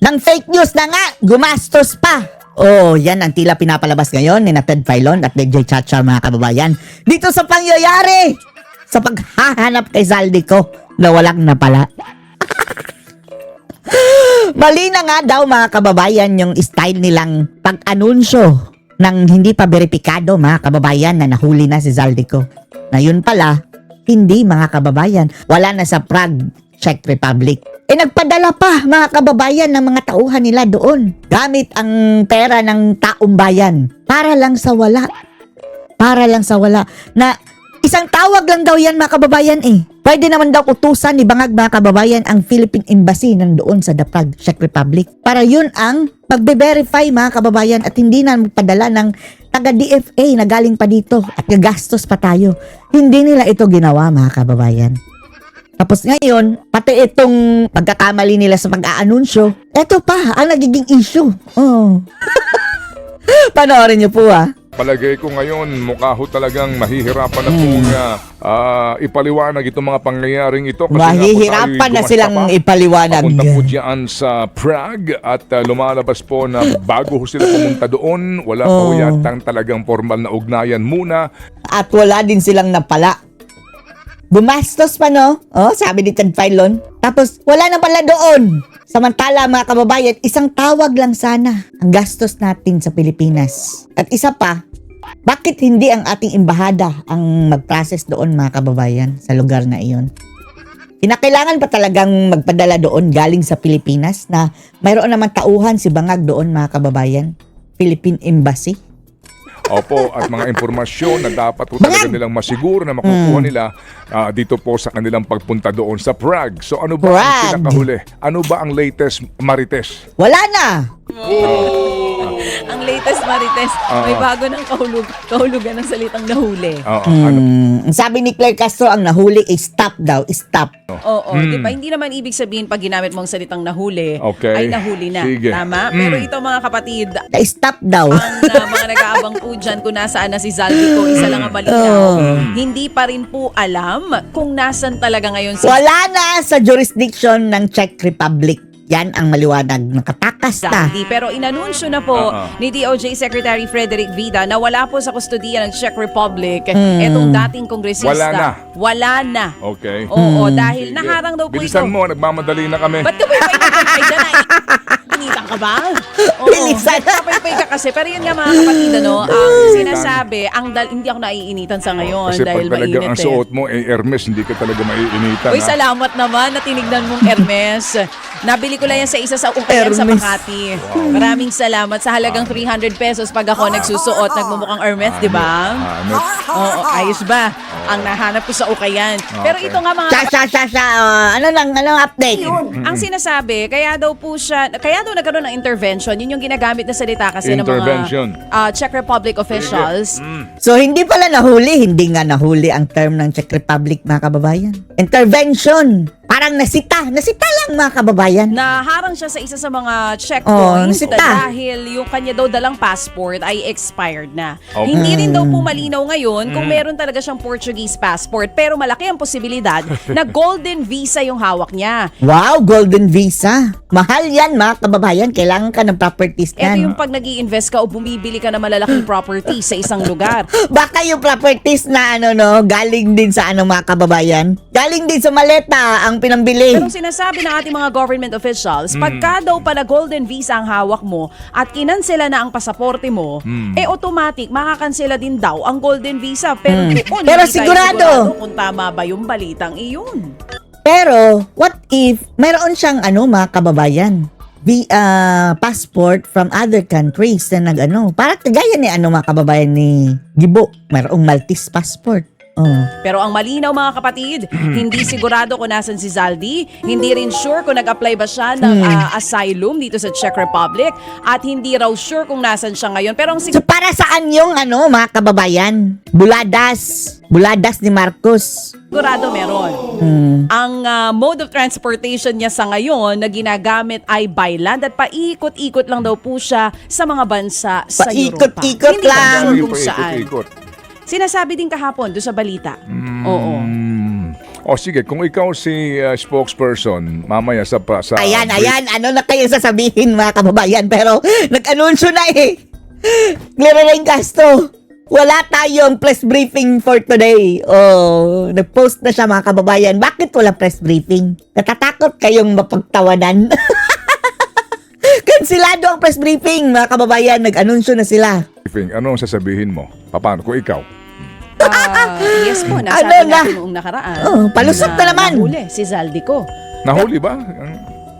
ng fake news na nga, gumastos pa. Oh, yan ang tila pinapalabas ngayon ni Ted Filon at DJ Chacha, mga kababayan. Dito sa pangyayari, sa paghahanap kay Zaldico na walang napala. Mali na nga daw, mga kababayan, yung style nilang pag-anunsyo ng hindi pa beripikado, mga kababayan, na nahuli na si Zaldico. Na yun pala, hindi, mga kababayan. Wala na sa Prague, Czech Republic. Nagpadala pa, mga kababayan, ng mga tauhan nila doon. Gamit ang pera ng taong bayan. Para lang sa wala. Para lang sa wala. Na isang tawag lang daw yan, mga kababayan eh. Pwede naman daw utusan ni Bangag, mga kababayan, ang Philippine Embassy nandoon sa The Prague, Czech Republic. Para yun ang pagbe-verify, mga kababayan, at hindi na magpadala ng taga-DFA na galing pa dito at gagastos pa tayo. Hindi nila ito ginawa, mga kababayan. Tapos ngayon, pati itong pagkakamali nila sa pag-aanunsyo, eto pa ang nagiging issue. Oh. Panoorin niyo po Palagay ko ngayon, mukha ho talagang mahihirapan na pong ipaliwanag itong mga pangyayaring ito. Kasi mahihirapan na silang ipaliwanag. Papunta po dyan sa Prague at lumalabas po na bago ho sila pumunta doon, wala pa ho yatang talagang formal na ugnayan muna. At wala din silang napala. Gumastos pa, no? Oh, sabi ni Ted Filon. Tapos, wala na pala doon. Samantala, mga kababayan, isang tawag lang sana ang gastos natin sa Pilipinas. At isa pa, bakit hindi ang ating embahada ang mag-process doon, mga kababayan, sa lugar na iyon? Kinakailangan pa talagang magpadala doon galing sa Pilipinas na mayroon naman tauhan si Bangag doon, mga kababayan. Philippine Embassy. Opo, at mga impormasyon na dapat po talaga nilang masiguro na makukuha nila dito po sa kanilang pagpunta doon sa Prague. So ano ba ang pinakahuli? Ano ba ang latest Marites? Wala na! Ang latest Marites, may bago ng kahulugan ng salitang nahuli. Ang sabi ni Claire Castro, ang nahuli is stop daw, stop. Oo, di ba? Hindi naman ibig sabihin pag ginamit mong salitang nahuli, Okay. ay nahuli na. Sige. Tama? Pero ito, mga kapatid, Stop daw. ang mga nag-aabang po dyan kung nasaan na si Zaldico, isa lang ang malinaw. Hindi pa rin po alam kung nasan talaga ngayon si Wala na sa jurisdiction ng Czech Republic. Yan ang maliwanag. Nakatakas na. Zaldi. Pero inanunsyo na po ni DOJ Secretary Frederick Vida na wala po sa kustodiya ng Czech Republic etong dating kongresista. Wala na. Wala na. Okay. Oo, dahil Sige. naharang daw po Bilisan ito. mo, nagmamadali na kami. Ba't ka pa ipay dyan ay? Initan ka ba? Oo, Bilisan. napaypay ka kasi. Pero yun nga, mga kapatid, ang sinasabi, hindi ako naiinitan sa ngayon Kasi dahil pag talaga mainit ang suot mo ay Hermes, hindi ka talaga maiinitan. Uy, salamat naman na tinignan mong Hermes. Nabili ko lang yan sa isa sa ukayan sa Hermes. Makati. Maraming salamat. Sa halagang 300 pesos pag ako nagsusuot, nagmumukhang Hermes, di ba? Oo, ayos ba? Ang nahanap ko sa ukayan. Pero ito nga, mga Anong update? ang sinasabi, kaya daw nagkaroon ng intervention. Yun yung ginagamit na salita kasi ng Intervention. mga Czech Republic officials. So, hindi pala nahuli. Hindi nga nahuli ang term ng Czech Republic, mga kababayan. Intervention. Parang nasita. Nasita lang, mga kababayan. Naharang siya sa isa sa mga checkpoints nasita. dahil yung kanya daw dalang passport ay expired na. Okay. Hindi rin daw po malinaw ngayon kung meron talaga siyang Portuguese passport, pero malaki ang posibilidad na golden visa yung hawak niya. Wow, golden visa. Mahal yan, mga kababayan. Kailangan ka ng properties Ito yan. yung pag nag-i-invest ka o bumibili ka ng malalaking property sa isang lugar. Baka yung properties na galing din sa mga kababayan. Galing din sa maleta ang pinambili. Pero sinasabi ng ating mga government officials, pagka daw pala golden visa ang hawak mo at kinansela na ang pasaporte mo, automatic makakansela din daw ang golden visa. Pero doon, Pero hindi tayo sigurado kung tama ba yung balitang iyon. Pero, what if mayroon siyang mga kababayan? Passport from other countries na parang kagaya ni mga kababayan ni Gibo, mayroong Maltese passport. Pero ang malinaw, mga kapatid, hindi sigurado kung nasan si Zaldi, hindi rin sure kung nag-apply ba siya ng asylum dito sa Czech Republic, at hindi raw sure kung nasan siya ngayon. Pero ang So para saan yung mga kababayan? Buladas ni Marcos. sigurado meron. Ang mode of transportation niya sa ngayon na ginagamit ay by land at paikot-ikot lang daw po siya sa mga bansa sa Europa. Paikot-ikot Hindi pa lang. sure kung saan. Ikot. Sinasabi din kahapon doon sa balita. Oo. O sige, kung ikaw si spokesperson, mamaya sa Ayan, ano na kayong sasabihin mga kababayan, pero nag-anunsyo na eh. Gleraline Castro, wala tayong press briefing for today. Oh, nag-post na siya mga kababayan. Bakit wala press briefing? Natatakot kayong mapagtawanan? Kansilado ang press briefing mga kababayan. Nag-anunsyo na sila. briefing, ano ang sasabihin mo? Paano kung ikaw? Yes po, nasabi Ano na? natin noong nakaraan. Oh, palusot na naman. Nahuli si Zaldico. Nahuli ba?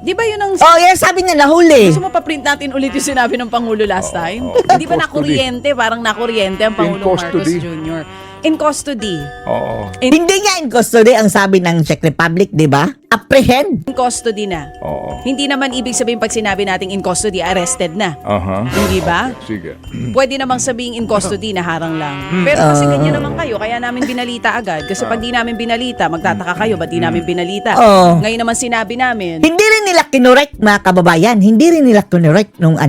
Di ba yun ang... Oh, yan sabi niya nahuli. Gusto mo pa-print natin ulit yung sinabi ng Pangulo last time? Oo. Hindi ba In custody. nakuryente? Parang nakuryente ang Pangulong Marcos custody. Jr. In custody. Oo. Hindi nga in custody ang sabi ng Czech Republic, di ba? Apprehend. In custody na. Oo. Hindi naman ibig sabihin pag sinabi nating in custody, arrested na. Aha. Hindi ba? Sige. Pwede namang sabihin in custody na harang lang. Pero kasi ganyan naman kayo, kaya namin binalita agad. Kasi pag di namin binalita, magtataka kayo, ba't di namin binalita? Oo. Ngayon naman sinabi namin, Hindi rin nila kinorek mga kababayan. Hindi rin nila kinorek nung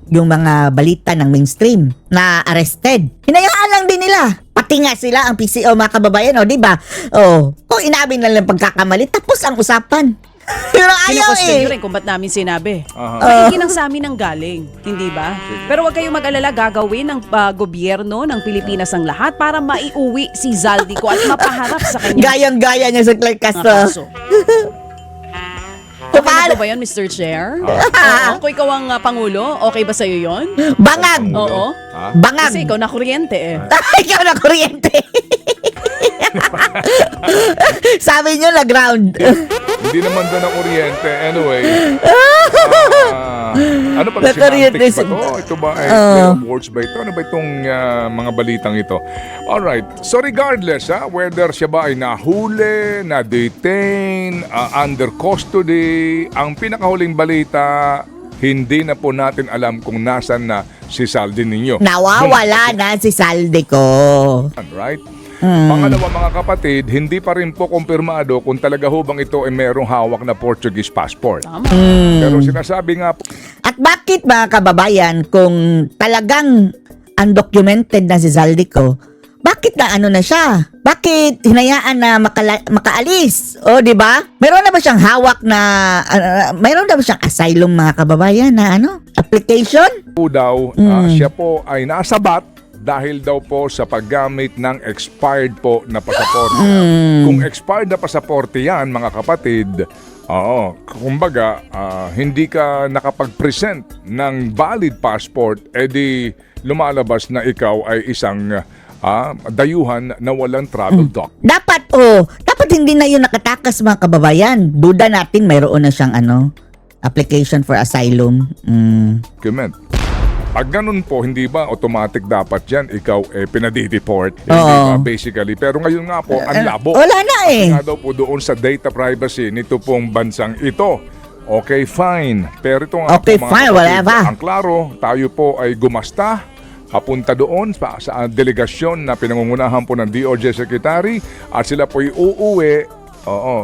yung mga balita ng mainstream na arrested. Hinayaan lang din nila. Pati nga sila ang PCO mga kababayan, di ba? Kung inamin na lang pagkakamali, tapos ang usapan. Pero ayaw kinu-question nyo eh. rin kung ba't namin sinabi. Aha. Maigi ng sa amin ang galing, hindi ba? Pero huwag kayong mag-alala, gagawin ng gobyerno ng Pilipinas ang lahat para maiuwi si Zaldico at mapaharap sa kanya. Gayang-gaya niya sa Clark Castro. kaso. Okay na Paano? po ba yun, Mr. Chair? Oo, kung ikaw ang Pangulo, okay ba sa'yo yun? Bangag. Oo. Ha? Bangag. Kasi ikaw na kuryente eh. Ikaw na kuryente. Sabi niyo na ground. Hindi naman doon ang kuryente. Anyway. Ano pa ito? Nakuryente Semantics ba si- ito? Ito ba ay play of words ba ito? Ano ba itong mga balitang ito? Alright. So regardless, whether siya ba ay nahuli, na-detain, under custody, ang pinakahuling balita, hindi na po natin alam kung nasan na si Saldi ninyo. Nawawala na si Zaldico. Right? Pangalawa mga kapatid, hindi pa rin po kumpirmado kung talaga ho bang ito ay merong hawak na Portuguese passport. Tama. Pero sinasabi nga po, At bakit mga kababayan, kung talagang undocumented na si Zaldico, bakit na ano na siya? Bakit hinayaan na makaalis? O, di ba? Meron na ba siyang hawak na, meron na ba siyang asylum mga kababayan na application? daw, siya po ay nasabat dahil daw po sa paggamit ng expired po na pasaporte. Kung expired na pasaporte yan, mga kapatid, kumbaga, hindi ka nakapag-present ng valid passport, edi lumalabas na ikaw ay isang dayuhan na walang travel doc. Dapat hindi na yun nakatakas mga kababayan. Duda natin mayroon na siyang application for asylum. Document. Pag ganun po, hindi ba automatic dapat yan ikaw pinadideport? Hindi Oo. ba basically? Pero ngayon nga po, ang labo. Wala na eh. Nga daw po doon sa data privacy nito pong bansang ito. Okay, fine. Pero ito nga Okay, po, mga fine, kapatid, whatever. ang klaro, tayo po ay gumasta, papunta doon sa delegasyon na pinangungunahan po ng DOJ Secretary at sila po ay uuwi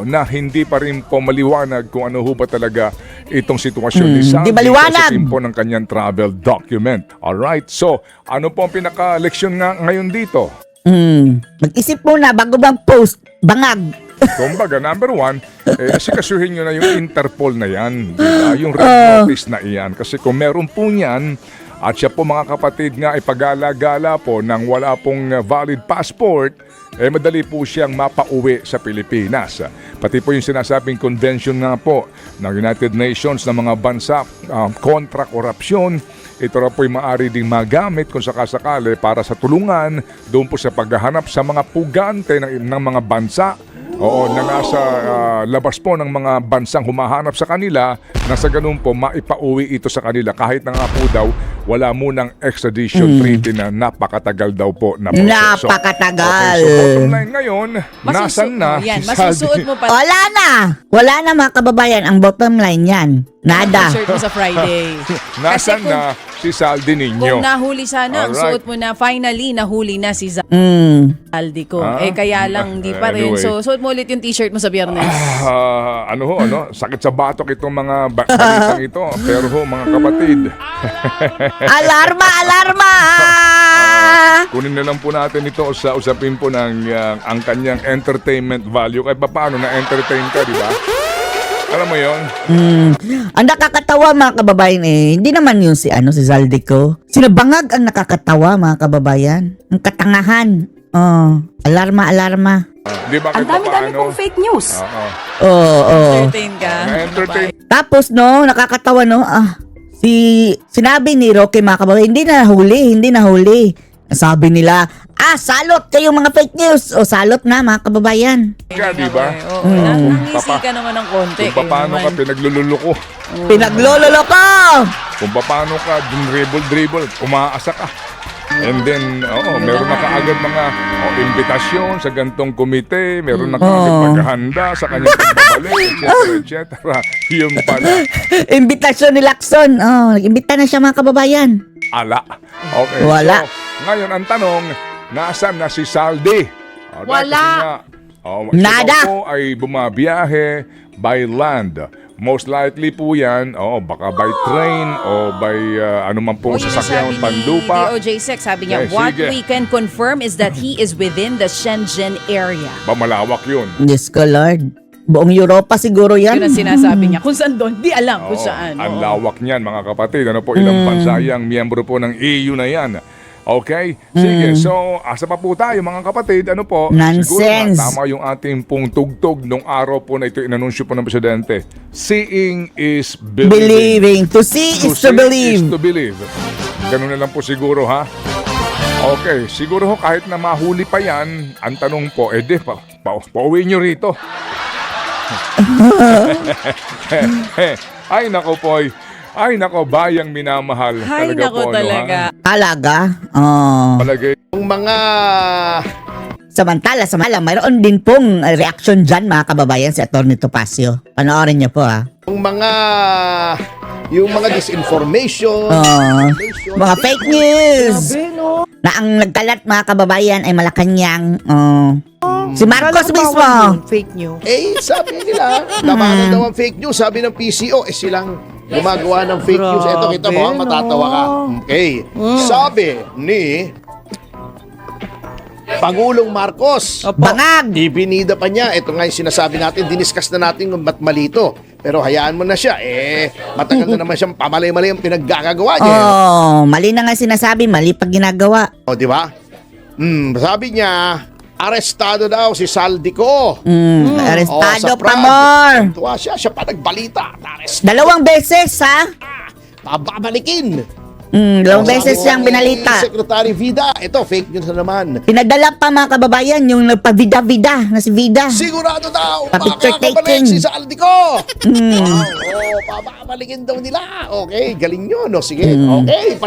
na hindi pa rin po maliwanag kung ano ho ba talaga itong sitwasyon ni Sandy di maliwanag. sa po ng kanyang travel document. Alright, so ano po ang pinaka-leksyon nga ngayon dito? Mag-isip muna bago bang post. Bangag. Kumbaga, number one, asikasuhin nyo na yung Interpol na yan. Diba? Yung red notice na iyan. Kasi kung meron po yan, at siya po mga kapatid nga ipagala-gala po nang wala pong valid passport, madali po siyang mapauwi sa Pilipinas. Pati po yung sinasabing convention nga po ng United Nations ng mga bansa kontra korupsyon, ito raw po yung maaari ding magamit kung sakasakali para sa tulungan doon po sa paghahanap sa mga pugante ng mga bansa na nasa labas po ng mga bansang humahanap sa kanila na sa ganun po maipauwi ito sa kanila kahit na nga po daw wala munang extradition treaty na napakatagal daw po na proseso. Napakatagal. Okay, so bottom line ngayon, nasan na Yan, si masusuot Saldi? mo pa Wala na. Wala na mga kababayan. Ang bottom line yan. Nada. shirt mo sa Friday. Nasan Kasi na si Saldi ninyo. Kung nahuli sana, ang Alright. suot mo na, finally, nahuli na si Zaldi ko. Ah. Kaya lang, di pa rin. Anyway. So, suot mo ulit yung t-shirt mo sa Biyernes. Sakit sa batok itong mga balitang ito. Pero ho, mga kapatid, Alarma! Alarma! kunin na lang po natin ito sa usapin po ng ang kanyang entertainment value. Kahit pa paano na-entertain ka, di ba? Alam mo yon? Ang nakakatawa mga kababayan hindi naman yun si Zaldico. Sinabangag ang nakakatawa mga kababayan. Ang katangahan. Alarma, alarma. Di ba kahit Ang dami-dami papaano? pong fake news. Oo. Entertain ka. Na-entertain. Tapos nakakatawa sinabi ni Rocky mga kababayan, hindi na huli. Sabi nila, salot kayong mga fake news. O salot na mga kababayan. Ka, di ba? Oo, nangisi ka naman ng konti. Kung paano ka pinaglululoko. Pinaglololo ko! Kung paano ka dribble, umaasa ka. And then, meron na kaagad mga imbitasyon sa gantong komite, meron na kaagad paghahanda sa kanyang pagbabalik, etc. Yung pala, Imbitasyon ni Lacson. Nag-imbita na siya mga kababayan. ala. Okay. Wala. So, ngayon ang tanong, nasaan na si Saldi? Wala. Nada. Siya po ay bumabiyahe by land. Most likely po yan, baka by train o by anuman pong sasakyan, panlupa. DOJ6, sabi niya, Yeah, what sige. we can confirm is that he is within the Shenzhen area. Malawak yun. Diyos ko, Lord. Buong Europa siguro yan. Yun ang sinasabi niya. Kung saan doon, di alam kung saan. Ang Oo. lawak niyan mga kapatid. Ano po, ilang bansa yang miyembro po ng EU na yan. Okay? Sige, so asa pa po tayo mga kapatid. Ano po? Nonsense. Siguro tama yung ating pong tugtog nung araw po na ito inanunsyo po ng Presidente. Seeing is believing. Believing. To see is to believe. Is to believe. Ganun na lang po siguro ha. Okay, siguro ho kahit na mahuli pa yan, ang tanong po, pauwi nyo rito. Ay nako poy. Ay nako, bayang minamahal. Ay, talaga nako po, talaga. Talaga? Palagay. Yung mga Samantala, mayroon din pong reaction dyan mga kababayan si Atty. Topacio. Panoorin niyo po yung mga disinformation, mga fake news. Na ang nagkalat mga kababayan ay Malacanang. Si Marcos mismo. Fake news. sabi nila, labanan daw ang fake news. Sabi ng PCO, silang gumagawa ng fake news. Eto, kita mo, matatawa ka. Okay. Sabi ni Pangulong Marcos, Bangag. ibinida pa niya. Ito nga yung sinasabi natin, diniscuss na natin kung ba't malito. Pero hayaan mo na siya. Matagal na naman siyang pamalay-malay ang pinaggagawa niya. Mali na nga sinasabi, mali pag ginagawa. Di ba? Sabi niya, arestado daw si Saldico. Arestado sa pa Prague. more. Tuwa siya pa nagbalita. Arrest. 2 beses Pababalikin. 2 beses siyang binalita. Secretary Vida. Ito, fake news na naman. Pinadala pa mga kababayan yung nagpa-vida-vida na si Vida. Sigurado daw, Pa-picture makakabalik taking. si Saldico. Pababalikin daw nila. Okay, galing yun. No? Sige, okay.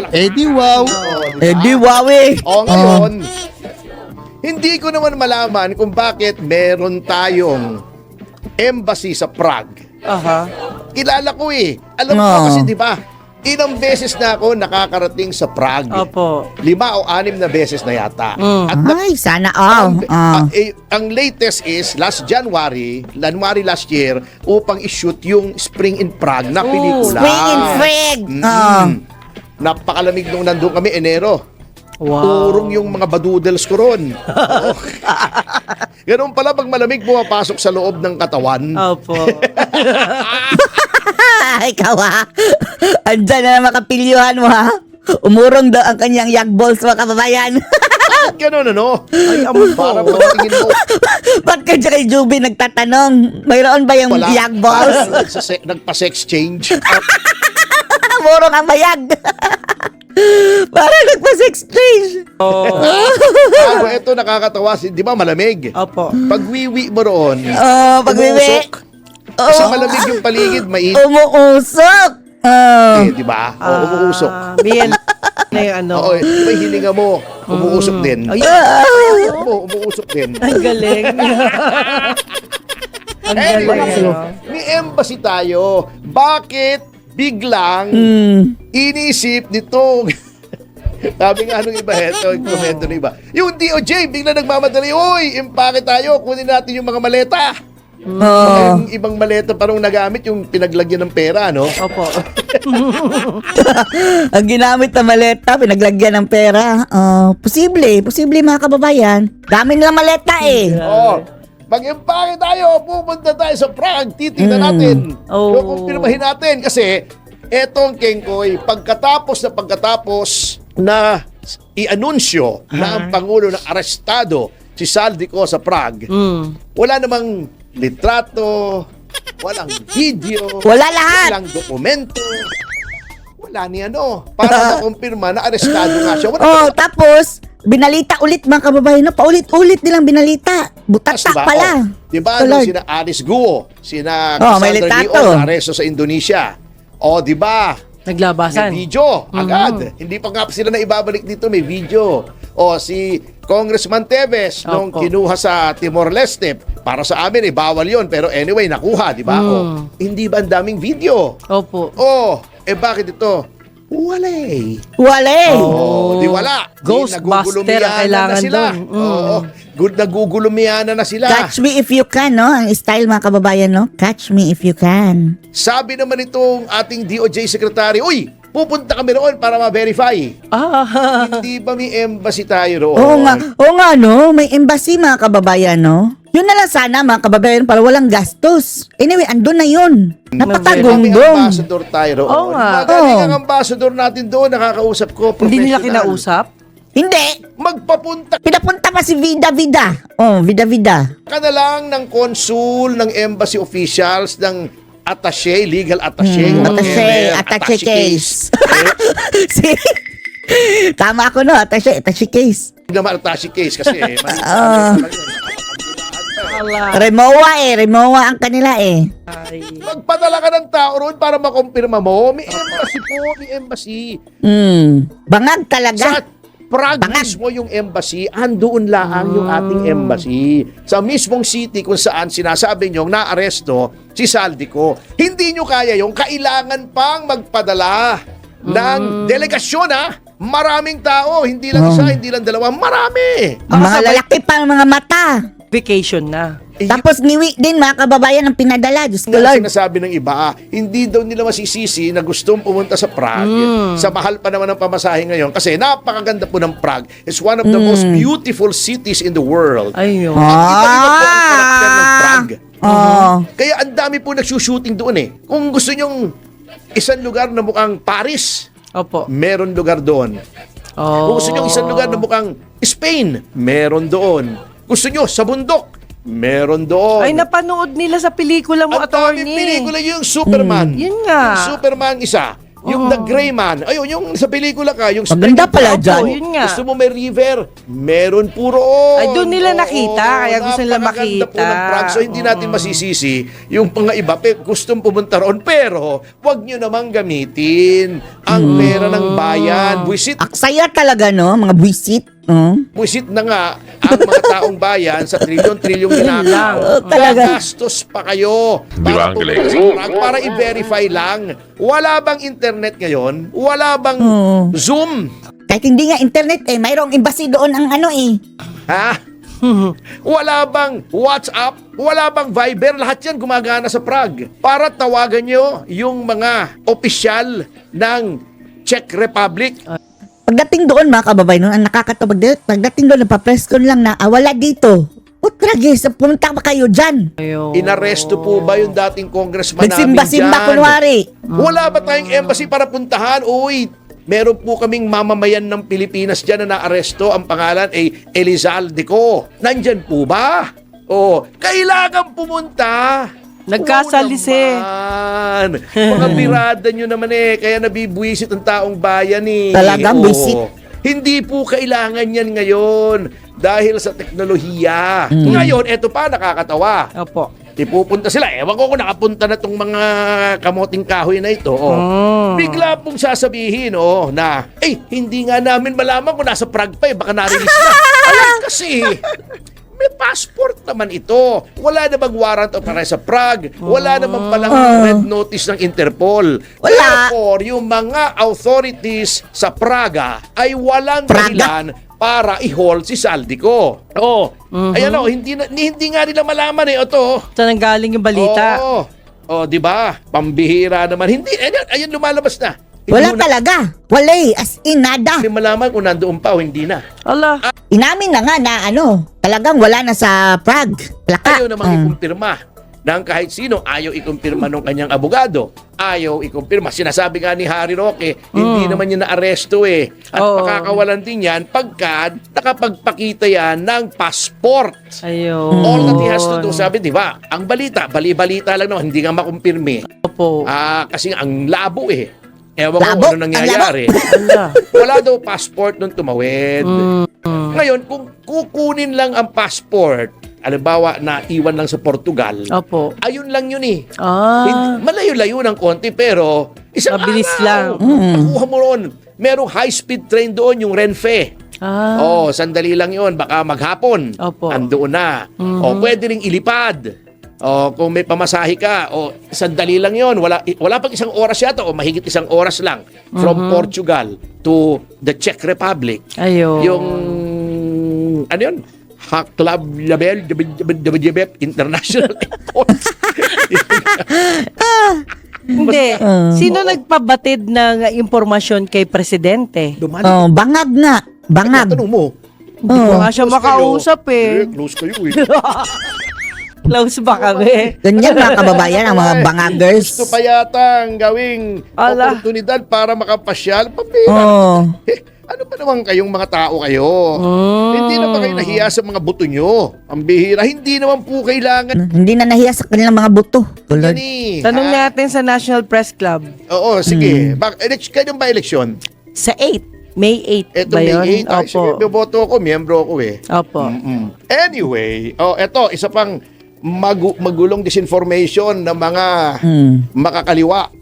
Wow. Di wawi. Ngayon, hindi ko naman malaman kung bakit meron tayong embassy sa Prague. Kilala ko Alam ko kasi di ba, ilang beses na ako nakakarating sa Prague. Opo. 5 o 6 na beses na yata. At Ay, sana all. ang latest is last January last year, upang i-shoot yung Spring in Prague na pelikula. Spring in Frig. Napakalamig nung nandun kami, Enero. Wow. Urong yung mga badoodles ko ron. Ganun pala pag malamig pumapasok sa loob ng katawan. Opo. Ikaw Andyan na makapilyuhan mo Umurong daw ang kanyang yak balls mga kababayan. Bakit ganun Ay, amon po. Para pagtingin mo, Ba't ka dyan kay Juby nagtatanong? Mayroon ba yung wala. yak balls? Nagpa-sex change. Umurong ang mayag. Parang nagpa-sex change. Ito nakakatawa. Di ba malamig? Opo. Pag wiwi mo roon, Pag-wiwi. umuusok. Sa malamig yung paligid, mainit. Umuusok. Di ba? Umuusok. Miyan na yung ano. Oo, di ba yung hininga mo, umuusok din. Ay, Umuusok din. ang galing. Ang Anyway, galing. may embassy tayo. Bakit biglang inisip nitong sabi nga nung iba, yung komento ng iba. Yung DOJ, bigla nagmamadali, uy, impake tayo, kunin natin yung mga maleta. Yung ibang maleta parang nagamit yung pinaglagyan ng pera, no? Opo. Ang ginamit na maleta, pinaglagyan ng pera. Posible mga kababayan. Dami nilang maleta eh. Mag-impake tayo, pupunta tayo sa Prague, titignan natin. Kukumpirmahin natin kasi etong Kengkoy, pagkatapos na i-anunsyo na ang Pangulo na arestado si Saldico sa Prague, wala namang litrato, walang video, Wala lahat. walang dokumento, wala ni para makumpirma na arestado nga siya. Tapos, binalita ulit mga kababayan, no? Paulit-ulit nilang binalita. Butata pala. Diba, Tuloy. sina Alice Guo, sina may Cassandra litrato. Leon, aresto sa Indonesia. diba, Naglabasan. may video, agad. Hindi pa nga sila na ibabalik dito, may video. Si Congressman Teves, nung Opo. kinuha sa Timor-Leste, para sa amin, bawal yon. Pero anyway, nakuha, di ba? Hindi ba ang daming video? Opo. Bakit ito? Wala eh. Wala. Di wala. Ghostbuster ang kailangan sila. dun. Good nagugulumiyanan na sila. Catch me if you can, no? Ang style mga kababayan, no? Catch me if you can. Sabi naman itong ating DOJ Secretary, uy, pupunta kami roon para ma-verify. Hindi ba may embassy tayo roon? Oo nga, no? May embassy mga kababayan, no? Yun na lang sana mga kababayan para walang gastos. Anyway, andun na yun. May Napakagundong. ambassador tayo roon. Oo nga. Magaling ang ambassador natin doon, nakakausap ko, Hindi nila professional. kinausap? Hindi. Magpapunta Pinapunta pa si Vida. Vida. ka na lang ng consul, ng embassy officials, ng attaché, legal attaché. Attaché case. Tama ako, no? Attaché case. Hindi naman attaché case kasi Remoa ang kanila eh. magpadala ka ng tao roon para makumpirma mo. May embassy. Bangag talaga. Sa Prague Bangag. mismo yung embassy, andoon lang yung ating embassy. Sa mismong city kung saan sinasabi nyo naaresto si Saldico. Hindi nyo kaya yung kailangan pang magpadala ng delegasyon Maraming tao, hindi lang isa, hindi lang dalawa, marami. Ang mga lalaki pa ang mga mata. Vacation na. Tapos niwi din mga kababayan ang pinadala. Diyos ko Yung Lord. sinasabi ng iba, hindi daw nila masisisi na gustong pumunta sa Prague. Sa mahal pa naman ng pamasahe ngayon kasi napakaganda po ng Prague. It's one of the most beautiful cities in the world. Ayun. Iba-iba po ang karakter ng Prague. Oh. Kaya ang dami po nagsushooting doon eh. Kung gusto nyong isang lugar na mukhang Paris, Opo. meron lugar doon. Kung gusto nyong isang lugar na mukhang Spain, meron doon. Gusto nyo sa bundok, meron doon. Ay, napanood nila sa pelikula mo, Ang daming attorney. pelikula yung Superman. Yun nga. Yung Superman isa. Yung The Gray Man. Ayun, yung sa pelikula ka. Yung Maganda pala Opo, dyan. Yun nga. Gusto mo may river, meron puro on. Ay, doon nila nakita, kaya gusto nila napakaganda po makita. ng Prague. So, hindi natin masisisi yung mga iba. Gustong pumunta roon. Pero, wag nyo namang gamitin ang pera ng bayan. Aksaya talaga, no? Mga buwisit. Buisit na nga ang mga taong bayan sa trilyon-trilyong ginagawa. Talaga. Gastos pa kayo ba para ang pumunta galing? sa Prague, para i-verify lang. Wala bang internet ngayon? Wala bang Zoom? Kahit hindi nga internet eh, mayroong embassy doon ang ano eh. Ha? Wala bang WhatsApp? Wala bang Viber? Lahat yan gumagana sa Prague. Para tawagan nyo yung mga opisyal ng Czech Republic. Pagdating doon mga kababayan, ang nakakatawa, pagdating doon, napapress ko lang na, wala dito. Utragis, pumunta pa kayo dyan. Ayun. Inaresto po ba yung dating congressman namin Nagsimba-simba dyan? kunwari. Wala ba tayong embassy para puntahan? Uy, meron po kaming mamamayan ng Pilipinas dyan na naaresto. Ang pangalan ay Elizalde. Nandyan po ba? Kailangan pumunta. Nagkasalisi. Mga birada nyo naman kaya nabibwisit ang taong bayan Talagang buwisit. Hindi po kailangan yan ngayon dahil sa teknolohiya. Ngayon, eto pa, nakakatawa. Opo. Ipupunta sila. Ewan ko kung nakapunta na tong mga kamoting kahoy na ito. Bigla pong sasabihin na, hindi nga namin malaman kung nasa Prague pa baka narilis na. Alam kasi, may passport naman ito. Wala namang warrant of arrest sa Prague. Wala naman palang red notice ng Interpol. Wala. Therefore, yung mga authorities sa Praga ay walang Praga? dahilan para i-hold si Zaldico. Oh, ayan o, hindi nga nila malaman eh. Ito, Saan ang galing yung balita? Oh, di ba? Pambihira naman. Hindi, ayan lumalabas na. Wala Hindi mo talaga. Wala eh. As in, nada. na malaman kung nandoon pa o hindi na. Ala, Inamin na nga na talagang wala na sa Prague. Plaka. Ayaw namang ikumpirma ng kahit sino. Ayaw ikumpirma ng kanyang abogado. Ayaw ikumpirma. Sinasabi nga ni Harry Roque, hindi naman niya na-aresto eh. At Oo. makakawalan din yan pagka nakapagpakita yan ng passport. ayun. All that he has to do, sabi, di ba? Ang balita, bali-balita lang naman, hindi nga makumpirme. Opo. Kasi ang labo eh. Ewan ko Labo? kung ano nangyayari. Ala. Wala daw passport nung tumawid. Ngayon, kung kukunin lang ang passport, halimbawa na iwan lang sa Portugal, Opo. ayun lang yun eh. Ah. Malayo-layo ng konti pero isang Mabilis araw. lang. Makuha mo ron. Merong high-speed train doon, yung Renfe. Ah. Oh, sandali lang yun. Baka maghapon. Opo. Andoon na. O, pwede ring ilipad. O, kung may pamasahe ka, o, sandali lang yun. Wala pang isang oras yata, o mahigit isang oras lang from Portugal to the Czech Republic. Ayun. Yung, ano yun? Club Label, International Airport. Hindi. Sino nagpabatid ng impormasyon kay Presidente? Dumali. Bangag nga. Bangag. Tanong mo. Baka siya makausap eh. Close kayo eh. Close ba kami? Ganyan mga kababayan ang mga bangagers. Gusto pa yatang gawing Ala. oportunidad para makapasyal. Pambira. Oh. Ano pa naman kayong mga tao kayo? Hindi na ba kayo nahiya sa mga buto nyo? Ang bihira. Hindi naman po kailangan. Hindi na nahiya sa kanilang mga buto. Yan eh. Tanong Ha? natin sa National Press Club. Oo, sige. Kailan ba eleksyon? Sa 8. May 8 Ito ba yun? May 8. Ay, sige, Opo. boboto ko. Miyembro ko eh. Opo. Anyway, eto, isa pang magulong disinformation ng mga makakaliwa.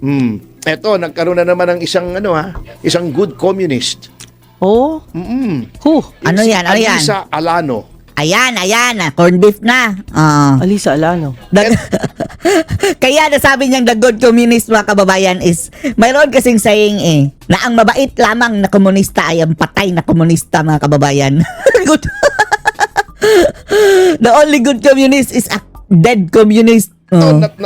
Eto, nagkaroon na naman ng isang good communist. Oh? Who? Ano yan? Ano yan? Alisa Alano. Ayan. Corned beef na. Alisa Alano. Kaya nasabi niyang the good communist mga kababayan is, mayroon kasing saying na ang mabait lamang na komunista ay ang patay na komunista mga kababayan. Good. The only good communist is a dead communist.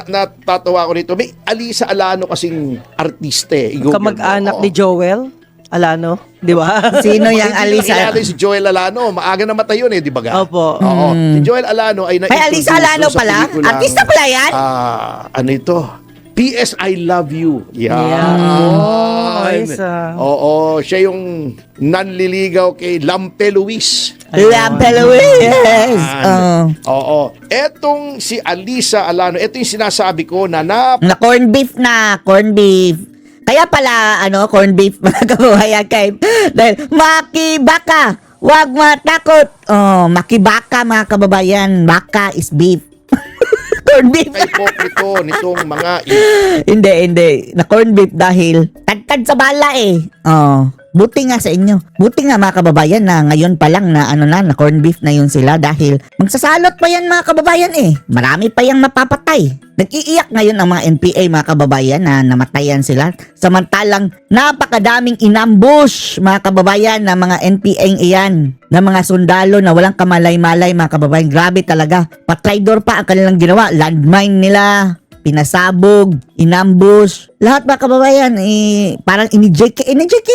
Natatawa ko dito. May Alisa Alano kasing artiste. Kamag-anak ni Joel Alano, di ba? Sino yung Hindi Alisa? nakilala si Joel Alano. Maaga namatay yun eh, di ba ga? Opo. Oo. Si Joel Alano ay Ay, na-introduce Alisa Alano sa pala? pelikulang, Artista pala yan? ano ito? P.S. I Love You. Yeah. Oh, Alisa. Oo, siya yung nanliligaw kay Lampe Luis. Yes. Oo. Etong si Alisa Alano, ito yung sinasabi ko na Na corned beef na. Corned beef. Kaya pala, corned beef mga kababayan kay dahil makibaka. Huwag matakot. Makibaka mga kababayan. Baka is beef. Corned beef. kaipokrito nitong mga Hindi. Na corned beef dahil tagtad sa bala eh. Buti nga sa inyo. Buti nga mga kababayan na ngayon pa lang na na corned beef na yun sila dahil magsasalot pa yan mga kababayan eh. Marami pa yang mapapatay. Nag-iiyak ngayon ang mga NPA mga kababayan na namatayan sila. Samantalang napakadaming inambush mga kababayan na mga NPA iyan. Na mga sundalo na walang kamalay-malay mga kababayan. Grabe talaga. Patraidor pa ang kanilang ginawa. Landmine nila. Pinasabog, inambush, lahat mga kababayan, parang ini-JK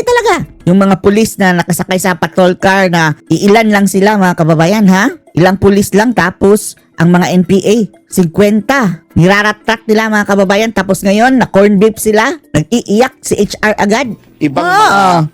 talaga. Yung mga pulis na nakasakay sa patrol car na iilan lang sila mga kababayan ha? Ilang pulis lang tapos ang mga NPA, 50. Niraratrat nila mga kababayan tapos ngayon na corned beef sila, nag-iiyak si HR agad. ibang mga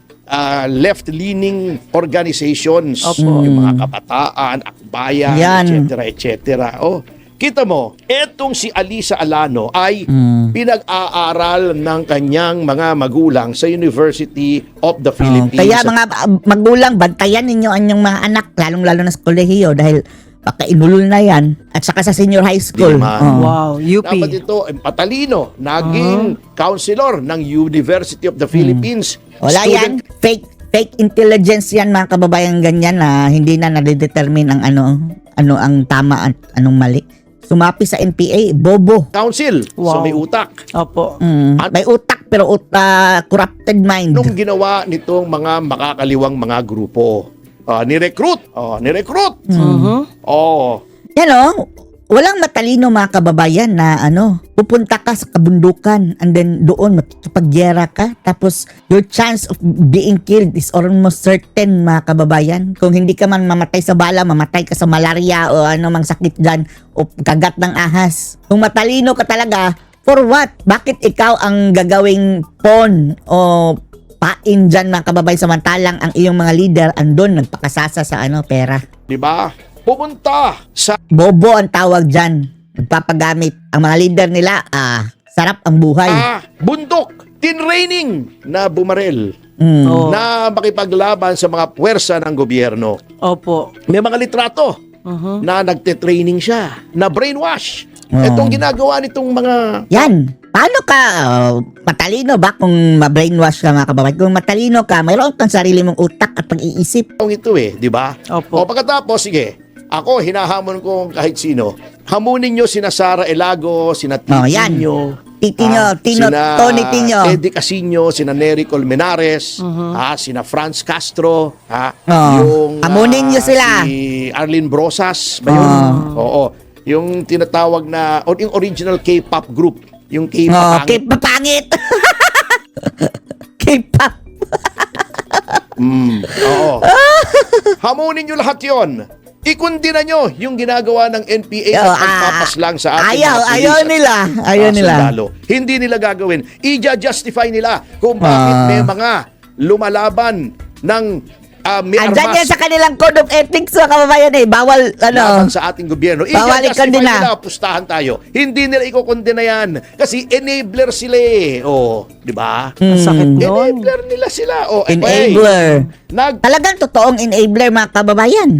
left-leaning organizations, yung mga kabataan, akbayan, Yan. etc. Oh, kita mo, etong si Alisa Alano ay pinag-aaral ng kanyang mga magulang sa University of the Philippines. Kaya mga magulang, bantayan ninyo ang inyong mga anak, lalong-lalo na sa kolehiyo dahil baka inulol na yan. At saka sa senior high school. Di naman. Wow, UP. Dapat ito, patalino, naging counselor ng University of the Philippines. Wala yan. Fake intelligence yan mga kababayan ganyan na hindi na nade-determine ang ano ang tama at anong mali. Sumapi sa NPA, bobo. Council. So Wow. may utak. Opo. May utak pero corrupted mind. Nung ginawa nitong mga makakaliwang mga grupo. Ni-recruit. Ni-recruit. Oh. Yan o, walang matalino mga kababayan na pupunta ka sa kabundukan and then doon makikipagyera ka tapos your chance of being killed is almost certain mga kababayan. Kung hindi ka man mamatay sa bala, mamatay ka sa malaria o mang sakit dyan o kagat ng ahas. Kung matalino ka talaga, for what? Bakit ikaw ang gagawing pawn o pain dyan mga kababayan samantalang ang iyong mga leader andun nagpakasasa sa pera? Di ba? Pumunta sa Bobo ang tawag dyan. Nagpapagamit. Ang mga leader nila, sarap ang buhay. bundok. Tinraining na bumarel. Oo. Na makipaglaban sa mga puwersa ng gobyerno. Opo. May mga litrato na nagte-training siya, na brainwash. Itong ginagawa nitong mga Yan. Paano ka matalino ba kung ma-brainwash ka mga kababayan? Kung matalino ka, mayroon kang sarili mong utak at pag-iisip. ito di ba? Opo. O pagkatapos, sige, ako hinahamon ko kahit sino. Hamunin nyo sina Sara Elago, sina yan. Titinyo, Tino, Tony Tino. Eddie Casino, sina Nery Colmenares, sina Franz Castro, Hamunin nyo sila. Si Arlene Brosas, ba yun? Oo. Yung tinatawag na, o yung original K-pop group. Yung K-pop. K-papangit. K-pop. Oo. Hamunin nyo lahat yon. Ikundina nyo yung ginagawa ng NPA at pagpapas lang sa ating mga pulis Ayaw at nila. Ayaw nila. sundalo. Hindi nila gagawin. I-justify nila kung bakit may mga lumalaban ng may Andyan armas yan sa kanilang code of ethics mga kababayan Bawal, laban sa ating gobyerno. Bawal I-justify ikondena. nila, pustahan tayo. Hindi nila ikokondena yan. Kasi enabler sila di ba? Ang sakit nun. Enabler nila sila. enabler. Nagkaroon Talagang totoong enabler mga kababayan.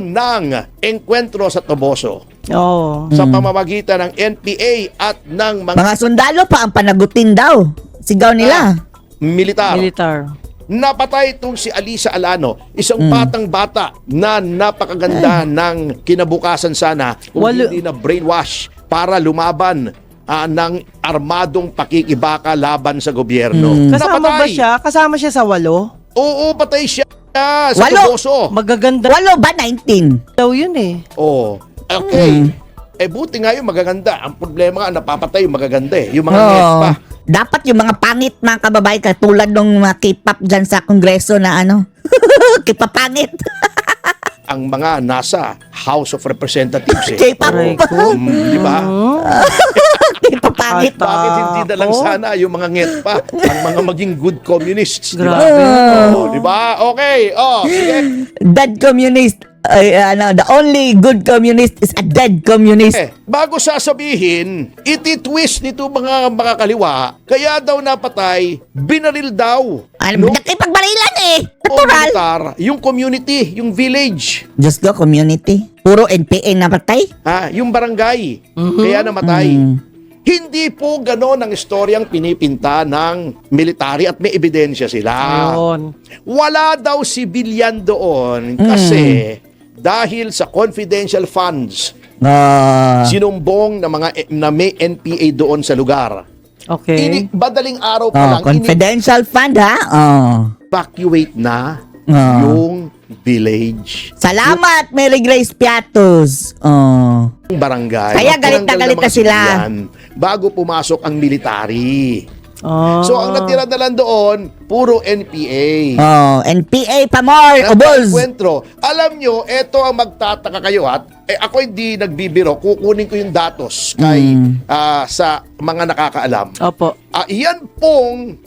ng enkwentro sa Toboso Oo. sa pamamagitan ng NPA at ng mga Mga sundalo pa ang panagutin daw. Sigaw nila. militar. Militar. Napatay itong si Alisa Alano, isang batang bata na napakaganda ng kinabukasan sana kung hindi na brainwash para lumaban ng armadong pakikibaka laban sa gobyerno. Kasama ba Napatay. siya? Kasama siya sa 8? Oo, patay siya sa 8. Toboso. Magaganda 8 ba? 19? daw yun eh. Oh, okay. Buti nga yung magaganda. Ang problema nga, napapatay yung magaganda Yung mga net pa. Dapat yung mga pangit mga kababayan katulad ng mga K-pop dyan sa kongreso na K-pop-pangit. Ang mga nasa House of Representatives K-pop. Aray ko. Di ba? K-pop-pangit. Bakit hindi na lang sana yung mga nget pa ang mga maging good communists, di ba? Grabe. Di ba? Okay. Sige. Dead communist. The only good communist is a dead communist. Bago sasabihin, iti-twist nito mga makakaliwa, kaya daw napatay, binaril daw. Nakipagbarilan O Natural. militar, yung community, yung village, Diyos ko, community. Puro NPA na patay. yung barangay, kaya namatay. Hindi po ganon ang istoryang pinipinta ng military at may ebidensya sila. Ayun. Wala daw civilian doon kasi dahil sa confidential funds sinumbong na may NPA doon sa lugar. Okay. Madaling araw pa lang Confidential fund ha. evacuate na yung village, Salamat, Mary Grace Piatos. yung barangay. Kaya galit na Tinanggal galit ng mga na sila. civilian bago pumasok ang military. Ah. So ang natira na lang doon, puro NPA. NPA pa more. Ubos. Nagkwentro. Alam nyo, eto ang magtataka kayo at ako hindi nagbibiro, kukunin ko yung datos kay sa mga nakakaalam. Opo. Yan pong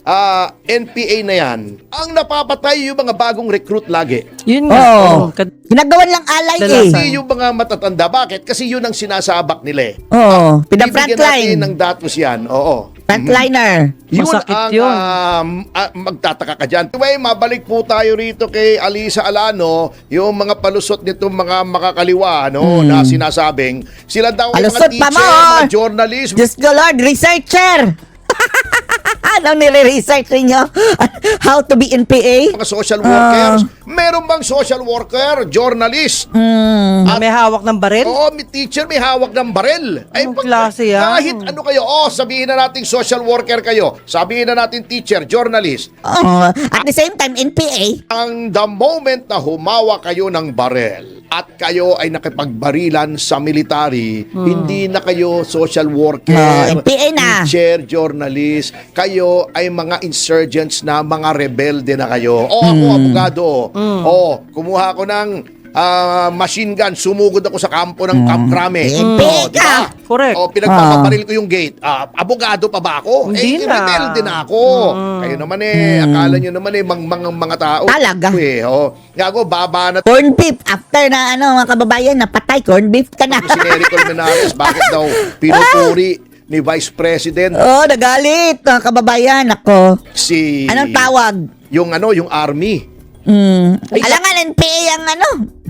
NPA na yan, ang napapatay yung mga bagong recruit lagi. Yun nga. Oo. Ginagawan lang alay Hindi yung mga matatanda. Bakit? Kasi yun ang sinasabak nila Pina Bibigyan natin frontline. ng datos yan. Oo. Frontliner. Yun Masakit ang yun. magtataka ka dyan. Anyway, mabalik po tayo rito kay Alisa Alano, yung mga palusot nitong mga makakaliwa na sinasabing sila daw ay Palusot mga pa teacher, mo! mga journalist. Diyos ko Lord, researcher. Anong nire-research ninyo? How to be NPA? Mga social workers. Meron bang social worker, journalist? May hawak ng baril? Oo, may teacher, may hawak ng baril. Anong klase yan? Kahit ano kayo, sabihin na natin social worker kayo, sabihin na natin teacher, journalist. At the same time, NPA. Ang the moment na humawa kayo ng baril at kayo ay nakipagbarilan sa military, hindi na kayo social worker, NPA na. teacher, journalist, kayo ay mga insurgents na mga rebelde na kayo. Ako, abogado. Kumuha ko ng machine gun, sumugod ako sa kampo ng Camp Crame. NPA Diba? ka. Correct. Pinagpapabaril ko yung gate. Abogado pa ba ako? Hindi na. Rebelde na ako. Kayo naman akala nyo naman mga tao. Talaga. Gago, baba na Corn beef. After na mga kababayan, napatay, corn beef ka na. si Eric Colmenares. Bakit daw pinupuri ni Vice President Nagalit, mga kababayan. Ako. si... Anong tawag? Yung Army. Alangan, NPA ang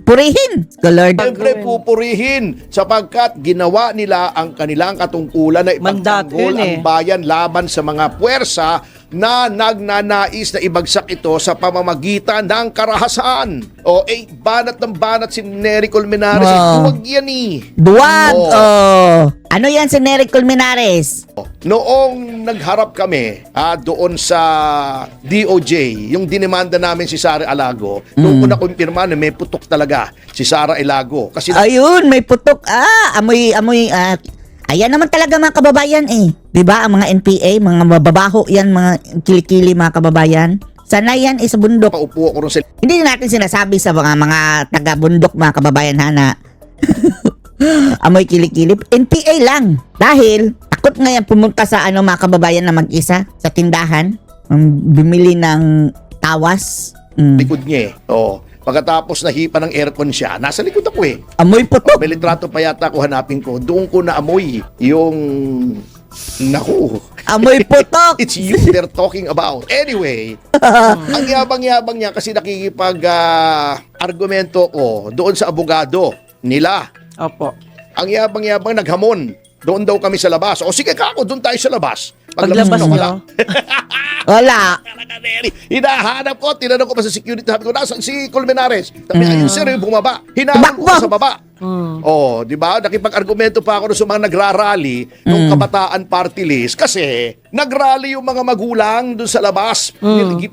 purihin. Lord. Siyempre pupurihin sapagkat ginawa nila ang kanilang katungkulan na Mandato ipagtanggol yun ang bayan laban sa mga puwersa na nagnanais na ibagsak ito sa pamamagitan ng karahasan. Banat ng banat si Nery Colmenares. Huwag yan Duwag. Oo. Ano yan si Nery Colmenares? Noong nagharap kami doon sa DOJ, yung dinemanda namin si Sara Alago, noong una kumpirma na may putok talaga si Sara Alago. Kasi Ayun, may putok. Amoy. Ayan naman talaga mga kababayan eh. 'Di ba? Ang mga NPA, mga mababaho yan, mga kilikili mga kababayan. Sana yan sa bundok. paupo ako rin sa Hindi natin sinasabi sa mga taga-bundok mga kababayan na amoy kilikili. NPA lang. Dahil takot ngayon pumunta sa mga kababayan na mag-isa sa tindahan. Bumili ng tawas. likod niya Pagkatapos nahipa ng aircon siya, nasa likod ako Amoy putok. May litrato pa yata ko hanapin ko. Doon ko naamoy yung... Naku. Amoy putok. It's you they're talking about. Anyway, ang yabang-yabang niya kasi argumento ko doon sa abogado nila. Opo. Ang yabang-yabang naghamon. Doon daw kami sa labas. Sige kako, doon tayo sa labas. Paglabas ko, wala. nyo? Wala. Hinahanap ko, tinanong ko pa sa security, sabi ko, nasaan si Colmenares? Sabi, ayun sir, bumaba. Hinanap ko Tumakbo. sa baba. Di ba? Nakipag-argumento pa ako sa mga nagrarally ng Kabataan Party List kasi nagrally yung mga magulang doon sa labas.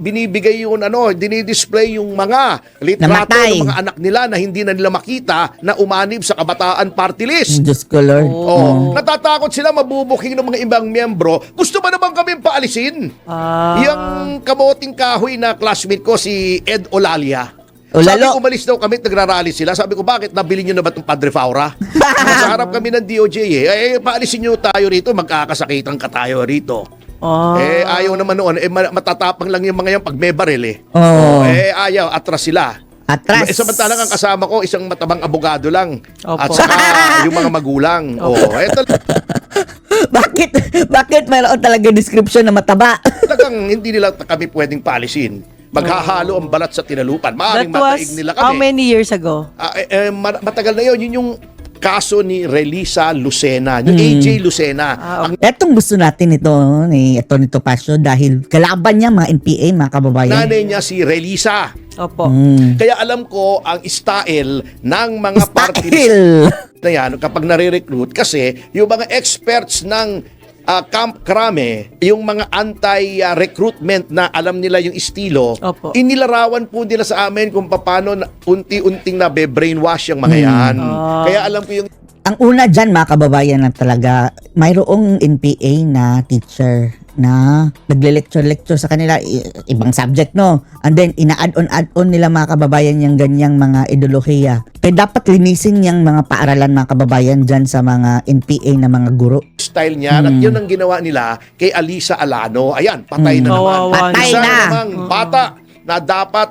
Binibigay yung dinidisplay yung mga litrato Namatay. ng mga anak nila na hindi na nila makita na umanib sa Kabataan Party List. Diyos ko, Lord. Natatakot sila mabubuking ng mga ibang miyembro. Gusto ba naman kami paalisin? Yung kamoting kahoy na classmate ko, si Ed Olalia. Sabi, umalis daw kami, nagrarally sila. Sabi ko, bakit? Nabili nyo na ba itong Padre Faura? Sa harap kami ng DOJ paalisin nyo tayo rito, magkakasakitan ka tayo rito. Ayaw naman noon. Matatapang lang yung mga yan pag may baril ayaw, atras sila. Atras. Samantalang ang kasama ko, isang matabang abogado lang. Opo. At saka yung mga magulang. Eto Bakit mayroon talaga description na mataba? talagang hindi nila kami pwedeng paalisin. Maghahalo ang balat sa tinalupan. Maaring That was mataig nila kami. how many years ago? Matagal na yun. Yun yung kaso ni Relisa Lucena, yung AJ Lucena. Etong gusto natin ito ni Tony Topacio dahil kalaban niya mga NPA, mga kababayan. Nanay niya si Relisa. Opo. Kaya alam ko ang style ng mga party list Style. na yan kapag nare-recruit kasi yung mga experts ng Camp Crame, yung mga anti-recruitment na alam nila yung estilo, Opo. inilarawan po nila sa amin kung paano unti-unting brainwash yung mga yan. Kaya alam ko yung Ang una dyan, mga kababayan, na talaga, mayroong NPA na teacher na nagle-lecture sa kanila, ibang subject, no? And then, ina-add-on nila, mga kababayan, yung ganyang mga ideolohiya. Kaya dapat linisin yung mga paaralan, mga kababayan, dyan sa mga NPA na mga guru. style niya at yun ang ginawa nila kay Alisa Alano. Ayan, patay na naman. Kawawa Patay Isa na. namang bata na dapat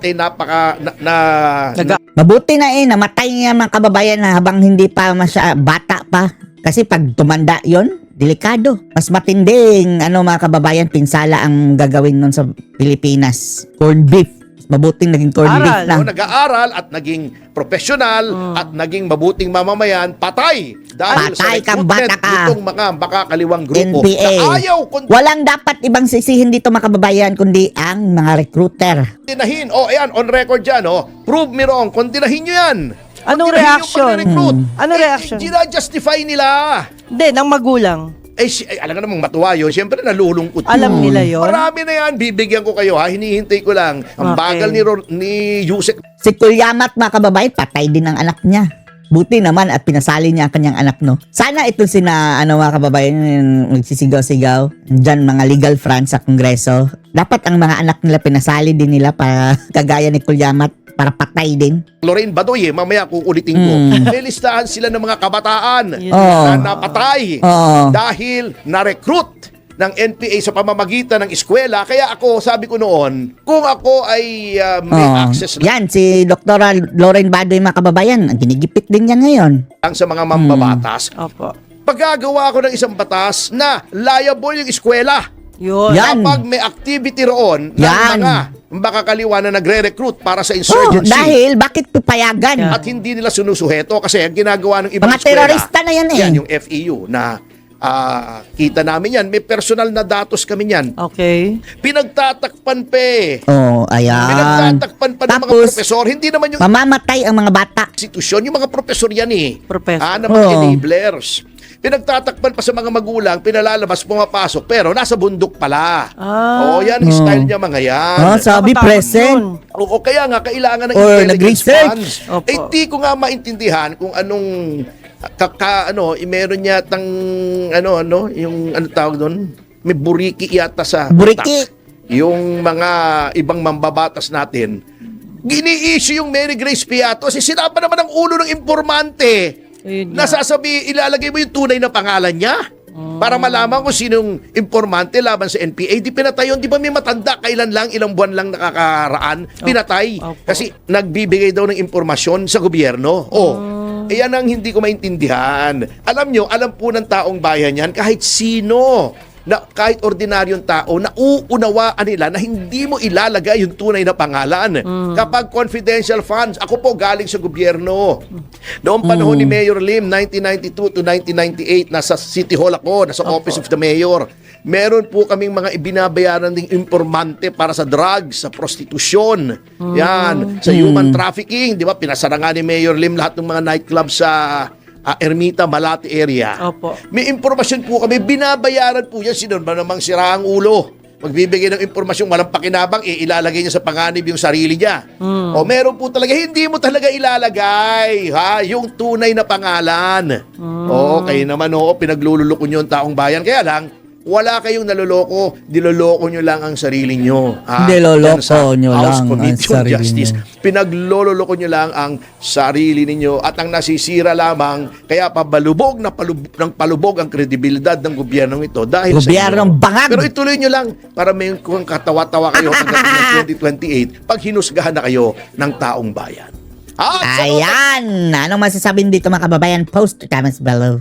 Mabuti na namatay niya, mga kababayan, na habang hindi pa bata pa. Kasi pag tumanda yon, delikado. Mas matinding, mga kababayan, pinsala ang gagawin nun sa Pilipinas. Corned beef. Mabuting naging corned beef na. nag-aaral at naging professional at naging mabuting mamamayan, patay. dahil sa Patay kang recruitment bata ka. nitong mga makakaliwang grupo NPA. na ayaw Walang dapat ibang sisihin dito mga kababayan kundi ang mga recruiter. kontinahin. O, ayan, on record dyan, prove me wrong, kontinahin nyo yan. Anong Kontinahin yung reaction? pagre-recruit. Anong reaction? Gina-justify nila. Hindi, ng magulang. Alam ka namang matuwa yun. Siyempre, nalulungkot Alam yun. nila yun? Marami na yan. Bibigyan ko kayo, ha? Hinihintay ko lang. Ang Okay. bagal ni Yusek. Si Kulyamat mga kababayan, patay din ang anak niya. Buti naman at pinasali niya ang kanyang anak, no? Sana ito sina, mga kababayan, yung nagsisigaw-sigaw. Diyan mga legal front sa Kongreso. Dapat ang mga anak nila pinasali din nila para kagaya ni Kulyamat para patay din. Lorraine Badoy, mamaya kukulitin ko. May listahan sila ng mga kabataan Oo. na napatay Oo. dahil na-recruit ng NPA sa pamamagitan ng eskwela. Kaya ako, sabi ko noon, kung ako ay may access lang Yan, si Dr. Lauren Badoy mga kababayan, ginigipit din yan ngayon. sa mga mambabatas, Opo. paggagawa ko ng isang batas na liable yung eskwela. Yun. Yan. Kapag may activity roon ng Yan. mga makakaliwa na nagre-recruit para sa Oh, insurgency dahil bakit papayagan? at hindi nila sinusuheto kasi ang ginagawa ng ibang Mga terorista na yan eh. Yan yung FEU na kita namin yan. May personal na datos kami yan. Okay. Pinagtatakpan pa eh. Oh, ayan. Pinagtatakpan pa ng mga Tapos, profesor. Hindi naman yung mamamatay ang mga bata. institusyon. Yung mga profesor yan eh. Professor. Na mga Oo. enablers. Pinagtatakpan pa sa mga magulang, pinalalabas, pumapasok, pero nasa bundok pala. Ah. Yan ang style niya mga yan. Sabi Nakatakot present. yun. Oo, kaya nga kailangan ng Or intelligence nag-research. funds. Opo. Di ko nga maintindihan kung anong meron yatang yung tawag doon, may buriki yata sa Buriki. utak. Yung mga ibang mambabatas natin, gini-issue yung Mary Grace Piato kasi sinapa naman ang ulo ng informante. Ayun nga. Nasasabi, ilalagay mo yung tunay na pangalan niya para malaman kung sinong informante laban sa NPA. Di pinatay yun. Di ba may matanda? Kailan lang, ilang buwan lang nakakaraan? Pinatay. Opo. Kasi nagbibigay daw ng impormasyon sa gobyerno. Iyan ang hindi ko maintindihan. Alam nyo, alam po ng taong bayan yan, kahit sino, na kahit ordinaryong tao, nauunawaan nila na hindi mo ilalagay yung tunay na pangalan. Kapag confidential funds, ako po galing sa gobyerno. Noong panahon ni Mayor Lim, 1992 to 1998, nasa City Hall ako, nasa Office of the Mayor. Meron po kaming mga ibinabayaran ding informante para sa drugs, sa prostitusyon, yan, sa human trafficking, di ba? Pinasara nga ni Mayor Lim lahat ng mga nightclub sa Ermita, Malate area. Opo. May impormasyon po kami, binabayaran po yan. Sino ba namang sira ang ulo? Magbibigay ng impormasyon, walang pakinabang, ilalagay niya sa panganib yung sarili niya. O meron po talaga, hindi mo talaga ilalagay, yung tunay na pangalan. Kayo naman, pinaglululoko nyo ang taong bayan. Kaya lang, wala kayong naloloko, diloloko nyo lang ang sarili nyo. Diloloko Yan sa nyo House lang Committee ang on sarili Justice. nyo. Pinagloloko nyo lang ang sarili ninyo at ang nasisira lamang, kaya pabalubog na palubog ang kredibilidad ng gobyernong ito dahil Gobyernong sa inyo. bangag. Pero ituloy nyo lang para may kung katawa-tawa kayo hanggang ng 2028 pag hinusgahan na kayo ng taong bayan. At sa Ayan. Anong masasabi dito mga kababayan? Post your comments below.